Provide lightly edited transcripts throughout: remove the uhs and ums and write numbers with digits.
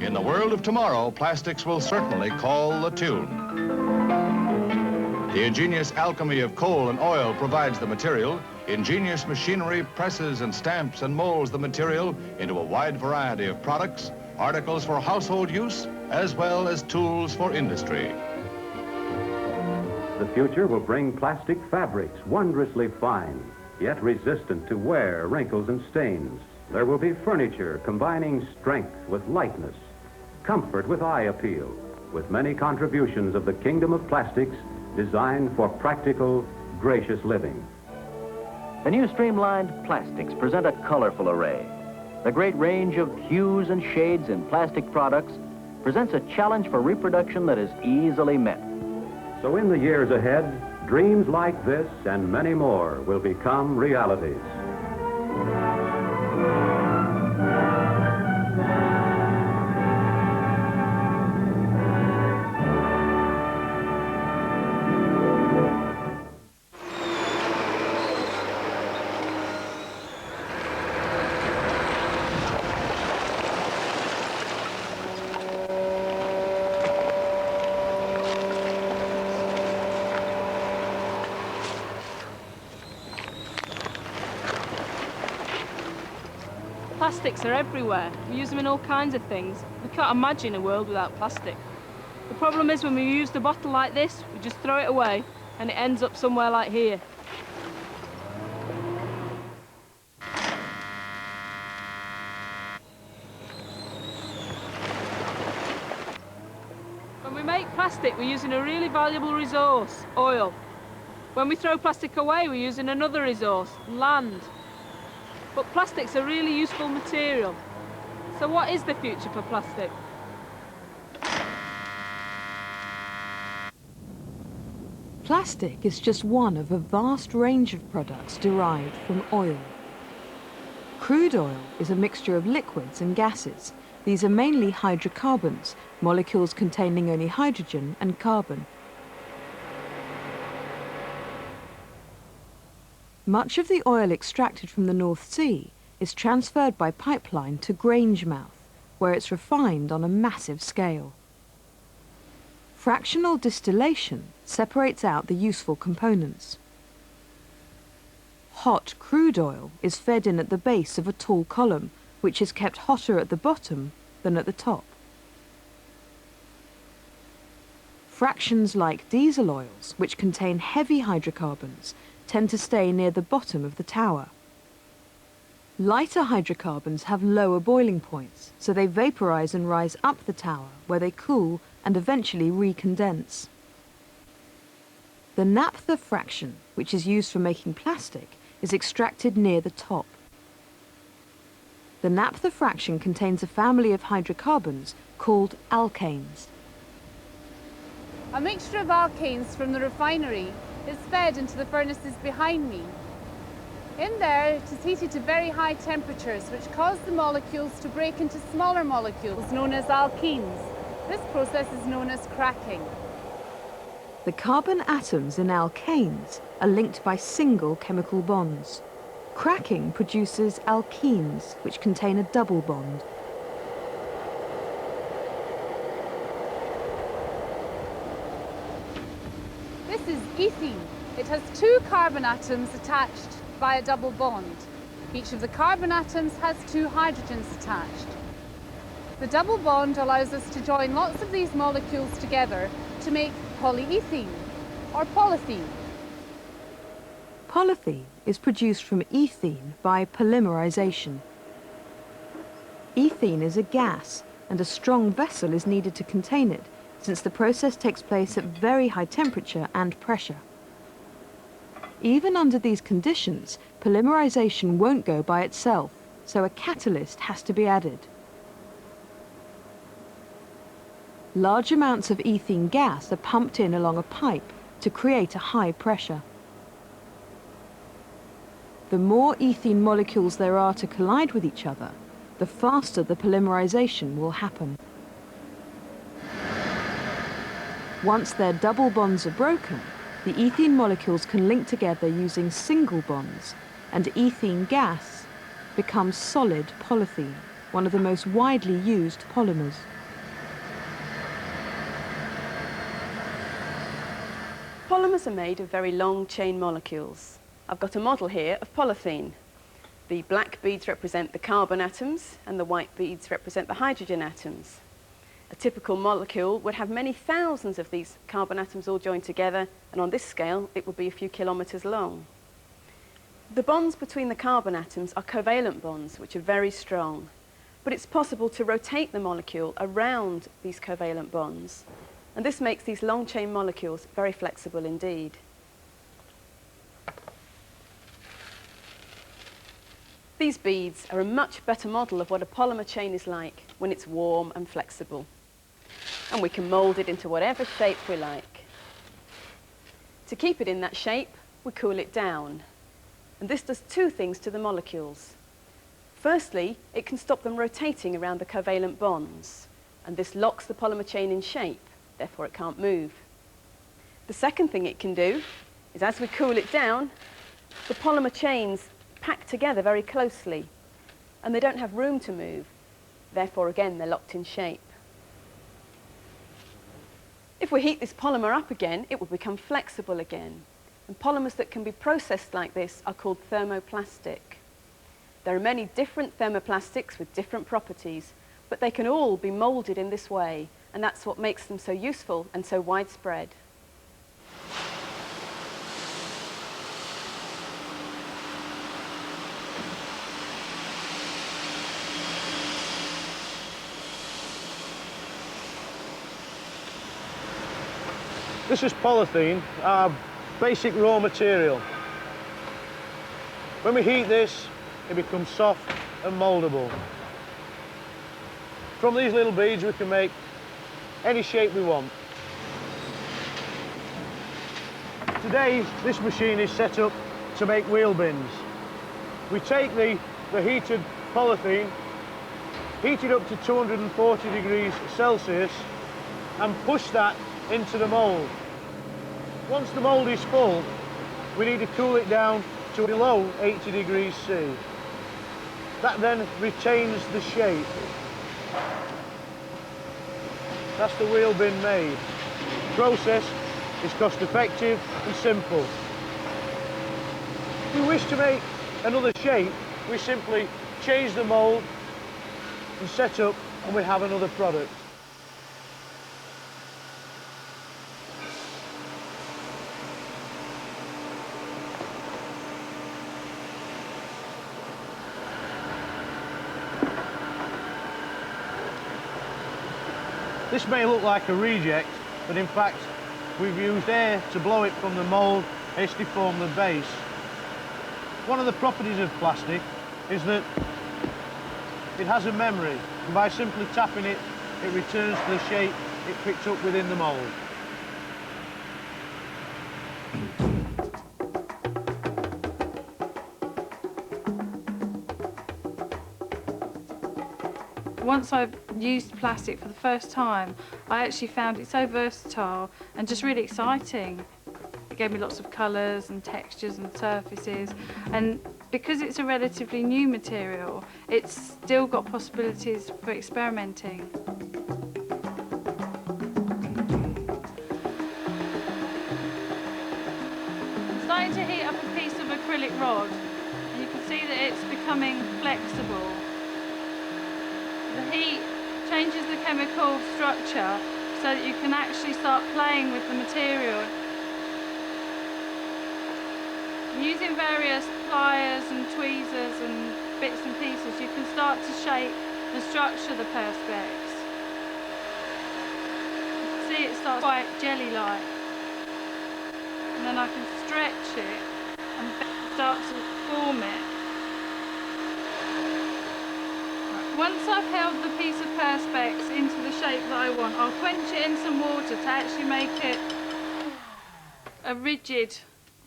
In the world of tomorrow, plastics will certainly call the tune. The ingenious alchemy of coal and oil provides the material. Ingenious machinery presses and stamps and molds the material into a wide variety of products, articles for household use, as well as tools for industry. The future will bring plastic fabrics wondrously fine, yet resistant to wear, wrinkles, and stains. There will be furniture combining strength with lightness, comfort with eye appeal, with many contributions of the kingdom of plastics designed for practical, gracious living. The new streamlined plastics present a colorful array. The great range of hues and shades in plastic products presents a challenge for reproduction that is easily met. So in the years ahead, dreams like this and many more will become realities. Plastics are everywhere. We use them in all kinds of things. We can't imagine a world without plastic. The problem is when we use the bottle like this, we just throw it away and it ends up somewhere like here. When we make plastic, we're using a really valuable resource, oil. When we throw plastic away, we're using another resource, land. But plastic's a really useful material. So what is the future for plastic? Plastic is just one of a vast range of products derived from oil. Crude oil is a mixture of liquids and gases. These are mainly hydrocarbons, molecules containing only hydrogen and carbon. Much of the oil extracted from the North Sea is transferred by pipeline to Grangemouth, where it's refined on a massive scale. Fractional distillation separates out the useful components. Hot crude oil is fed in at the base of a tall column, which is kept hotter at the bottom than at the top. Fractions like diesel oils, which contain heavy hydrocarbons, tend to stay near the bottom of the tower. Lighter hydrocarbons have lower boiling points, so they vaporize and rise up the tower, where they cool and eventually recondense. The naphtha fraction, which is used for making plastic, is extracted near the top. The naphtha fraction contains a family of hydrocarbons called alkanes. A mixture of alkanes from the refinery is fed into the furnaces behind me. In there, it is heated to very high temperatures, which cause the molecules to break into smaller molecules known as alkenes. This process is known as cracking. The carbon atoms in alkanes are linked by single chemical bonds. Cracking produces alkenes, which contain a double bond. This is ethene. It has two carbon atoms attached by a double bond. Each of the carbon atoms has two hydrogens attached. The double bond allows us to join lots of these molecules together to make polyethene or polythene. Polythene is produced from ethene by polymerization. Ethene is a gas, and a strong vessel is needed to contain it, since the process takes place at very high temperature and pressure. Even under these conditions, polymerization won't go by itself, so a catalyst has to be added. Large amounts of ethene gas are pumped in along a pipe to create a high pressure. The more ethene molecules there are to collide with each other, the faster the polymerization will happen. Once their double bonds are broken, the ethene molecules can link together using single bonds, and ethene gas becomes solid polythene. one of the most widely used polymers. Polymers are made of very long chain molecules. I've got a model here of polythene. The black beads represent the carbon atoms and the white beads represent the hydrogen atoms. A typical molecule would have many thousands of these carbon atoms all joined together, and on this scale it would be a few kilometres long. The bonds between the carbon atoms are covalent bonds, which are very strong, but it's possible to rotate the molecule around these covalent bonds, and this makes these long chain molecules very flexible indeed. These beads are a much better model of what a polymer chain is like when it's warm and flexible. And we can mould it into whatever shape we like. To keep it in that shape, we cool it down. And this does two things to the molecules. Firstly, it can stop them rotating around the covalent bonds, and this locks the polymer chain in shape, therefore it can't move. The second thing it can do is, as we cool it down, the polymer chains pack together very closely, and they don't have room to move. Therefore, again, they're locked in shape. If we heat this polymer up again, it will become flexible again. And polymers that can be processed like this are called thermoplastic. There are many different thermoplastics with different properties, but they can all be moulded in this way, and that's what makes them so useful and so widespread. This is polythene, our basic raw material. When we heat this, it becomes soft and mouldable. From these little beads we can make any shape we want. Today this machine is set up to make wheel bins. We take the heated polythene, heat it up to 240 degrees Celsius and push that into the mould. Once the mould is full, we need to cool it down to below 80 degrees C. That then retains the shape. That's the wheel bin made. The process is cost effective and simple. If we wish to make another shape, we simply change the mould and set up, and we have another product. This may look like a reject, but in fact we've used air to blow it from the mould and it's deformed the base. One of the properties of plastic is that it has a memory, and by simply tapping it, it returns to the shape it picked up within the mould. Once I've used plastic for the first time, I actually found it so versatile and just really exciting. It gave me lots of colours and textures and surfaces, and because it's a relatively new material, it's still got possibilities for experimenting. I'm starting to heat up a piece of acrylic rod, and you can see that it's becoming flexible. The heat changes the chemical structure so that you can actually start playing with the material. Using various pliers and tweezers and bits and pieces, you can start to shape and structure the perspex. You can see it starts quite jelly-like. And then I can stretch it and start to form it. Once I've held the piece of perspex into the shape that I want, I'll quench it in some water to actually make it a rigid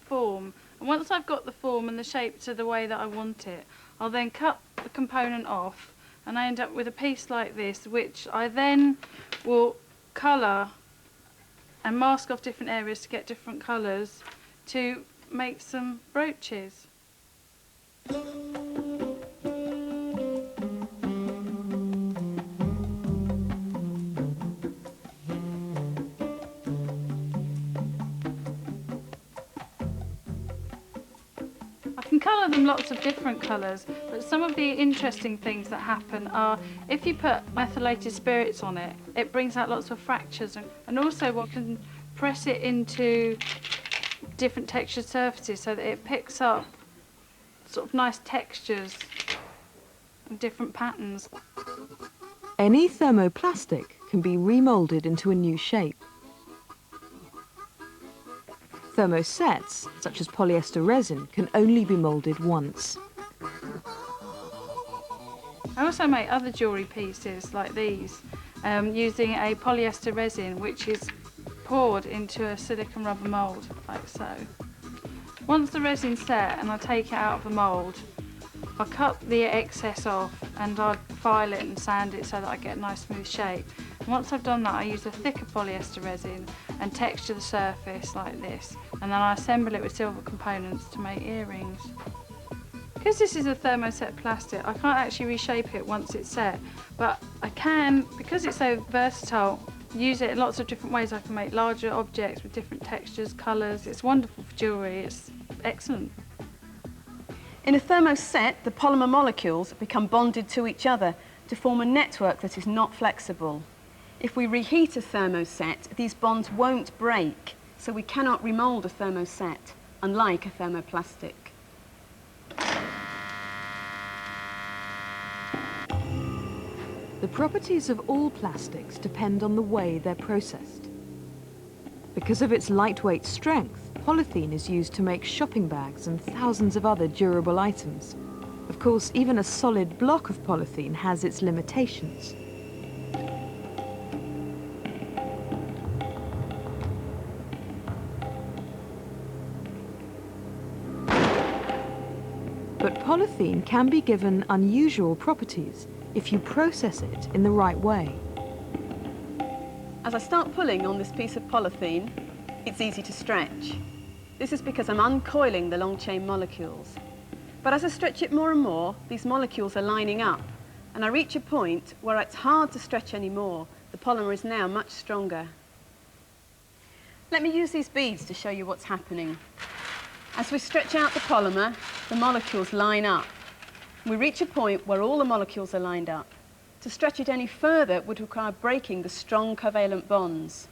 form. And once I've got the form and the shape to the way that I want it, I'll then cut the component off, and I end up with a piece like this, which I then will colour and mask off different areas to get different colours to make some brooches. colour them lots of different colours, but some of the interesting things that happen are if you put methylated spirits on it, it brings out lots of fractures, and also one can press it into different textured surfaces so that it picks up sort of nice textures and different patterns. Any thermoplastic can be remoulded into a new shape. Thermosets, such as polyester resin, can only be moulded once. I also make other jewellery pieces like these using a polyester resin which is poured into a silicone rubber mould, like so. Once the resin's set and I take it out of the mould, I cut the excess off and I file it and sand it so that I get a nice smooth shape. And once I've done that, I use a thicker polyester resin and texture the surface like this, and then I assemble it with silver components to make earrings. Because this is a thermoset plastic, I can't actually reshape it once it's set, but I can, because it's so versatile, use it in lots of different ways. I can make larger objects with different textures, colours. It's wonderful for jewellery, it's excellent. In a thermoset, the polymer molecules become bonded to each other to form a network that is not flexible. If we reheat a thermoset, these bonds won't break, so we cannot remould a thermoset, unlike a thermoplastic. The properties of all plastics depend on the way they're processed. Because of its lightweight strength, polythene is used to make shopping bags and thousands of other durable items. Of course, even a solid block of polythene has its limitations. But polythene can be given unusual properties if you process it in the right way. As I start pulling on this piece of polythene, it's easy to stretch. This is because I'm uncoiling the long chain molecules. But as I stretch it more and more, these molecules are lining up, and I reach a point where it's hard to stretch anymore. The polymer is now much stronger. Let me use these beads to show you what's happening. As we stretch out the polymer, the molecules line up. We reach a point where all the molecules are lined up. To stretch it any further would require breaking the strong covalent bonds.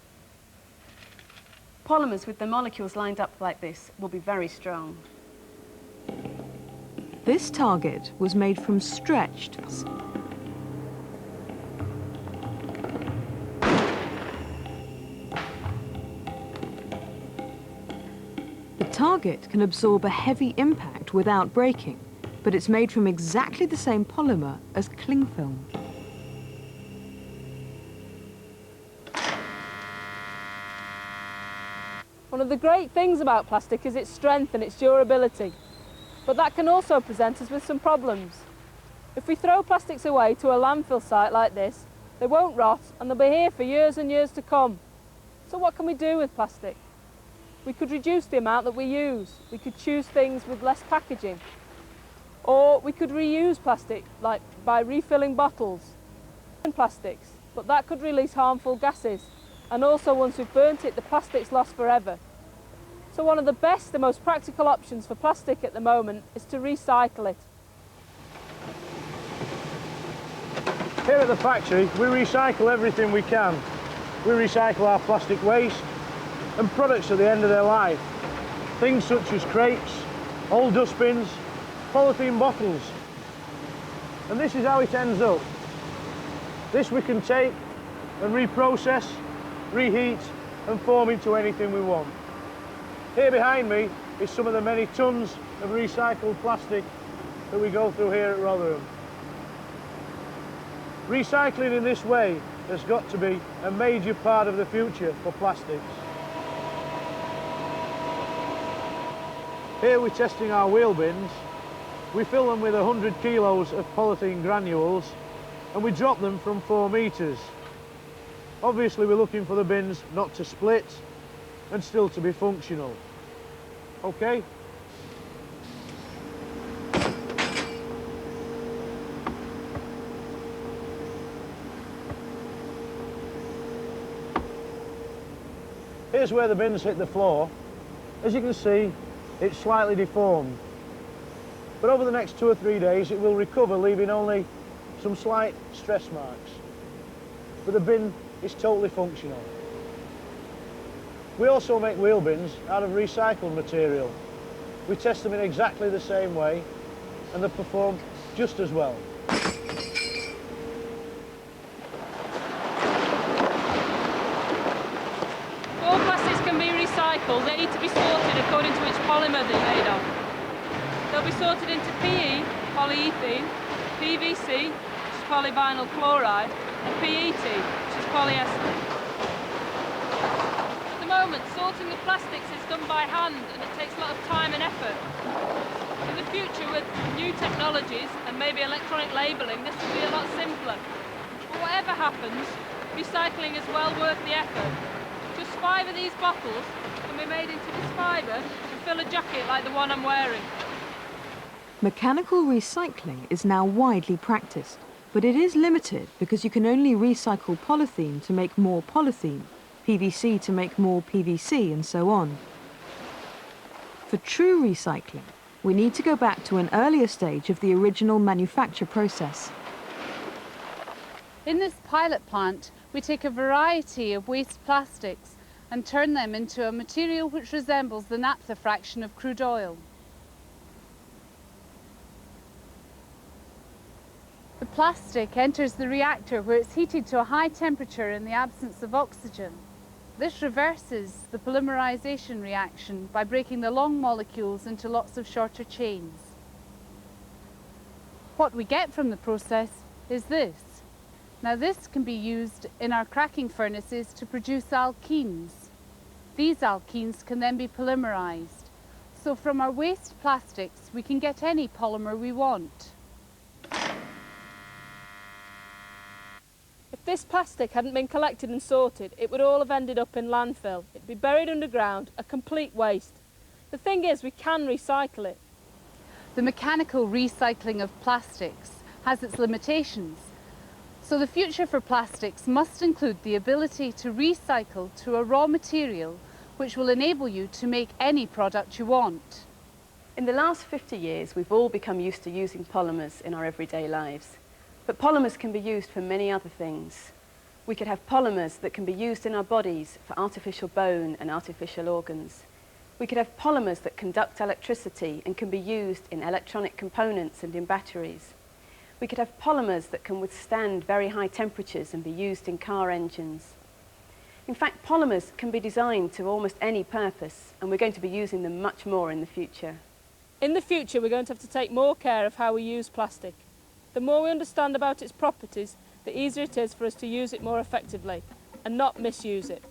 Polymers with the molecules lined up like this will be very strong. This target was made from stretched. The target can absorb a heavy impact without breaking, but it's made from exactly the same polymer as cling film. One of the great things about plastic is its strength and its durability, but that can also present us with some problems. If we throw plastics away to a landfill site like this, they won't rot and they'll be here for years and years to come. So what can we do with plastic? We could reduce the amount that we use. We could choose things with less packaging. Or we could reuse plastic, like by refilling bottles and plastics, but that could release harmful gases. And also, once we've burnt it, the plastic's lost forever. So one of the best, the most practical options for plastic at the moment is to recycle it. Here at the factory, we recycle everything we can. We recycle our plastic waste and products at the end of their life. Things such as crates, old dustbins, polythene bottles. And this is how it ends up. This we can take and reprocess, reheat and form into anything we want. Here behind me is some of the many tons of recycled plastic that we go through here at Rotherham. Recycling in this way has got to be a major part of the future for plastics. Here we're testing our wheel bins. We fill them with 100 kilos of polythene granules and we drop them from 4 metres. Obviously we're looking for the bins not to split and still to be functional. Okay? Here's where the bins hit the floor. As you can see, it's slightly deformed. but over the next 2 or 3 days it will recover, leaving only some slight stress marks. But the bin is totally functional. We also make wheel bins out of recycled material. We test them in exactly the same way and they perform just as well. All plastics can be recycled. They need to be sorted according to which polymer they're made of. They'll be sorted into PE, polyethylene, PVC, which is polyvinyl chloride, and PET, which is polyester. At the moment, sorting the plastics is done by hand and it takes a lot of time and effort. In the future, with new technologies and maybe electronic labelling, this will be a lot simpler. But whatever happens, recycling is well worth the effort. Just 5 of these bottles can be made into this fibre and fill a jacket like the one I'm wearing. Mechanical recycling is now widely practiced, but it is limited because you can only recycle polythene to make more polythene, PVC to make more PVC, and so on. For true recycling, we need to go back to an earlier stage of the original manufacture process. In this pilot plant, we take a variety of waste plastics and turn them into a material which resembles the naphtha fraction of crude oil. The plastic enters the reactor where it's heated to a high temperature in the absence of oxygen. This reverses the polymerization reaction by breaking the long molecules into lots of shorter chains. What we get from the process is this. Now this can be used in our cracking furnaces to produce alkenes. These alkenes can then be polymerized. So from our waste plastics we can get any polymer we want. If this plastic hadn't been collected and sorted, it would all have ended up in landfill. It'd be buried underground, a complete waste. The thing is, we can recycle it. The mechanical recycling of plastics has its limitations. So the future for plastics must include the ability to recycle to a raw material which will enable you to make any product you want. In the last 50 years, we've all become used to using polymers in our everyday lives. But polymers can be used for many other things. We could have polymers that can be used in our bodies for artificial bone and artificial organs. We could have polymers that conduct electricity and can be used in electronic components and in batteries. We could have polymers that can withstand very high temperatures and be used in car engines. In fact, polymers can be designed to almost any purpose, and we're going to be using them much more in the future. In the future, we're going to have to take more care of how we use plastic. The more we understand about its properties, the easier it is for us to use it more effectively and not misuse it.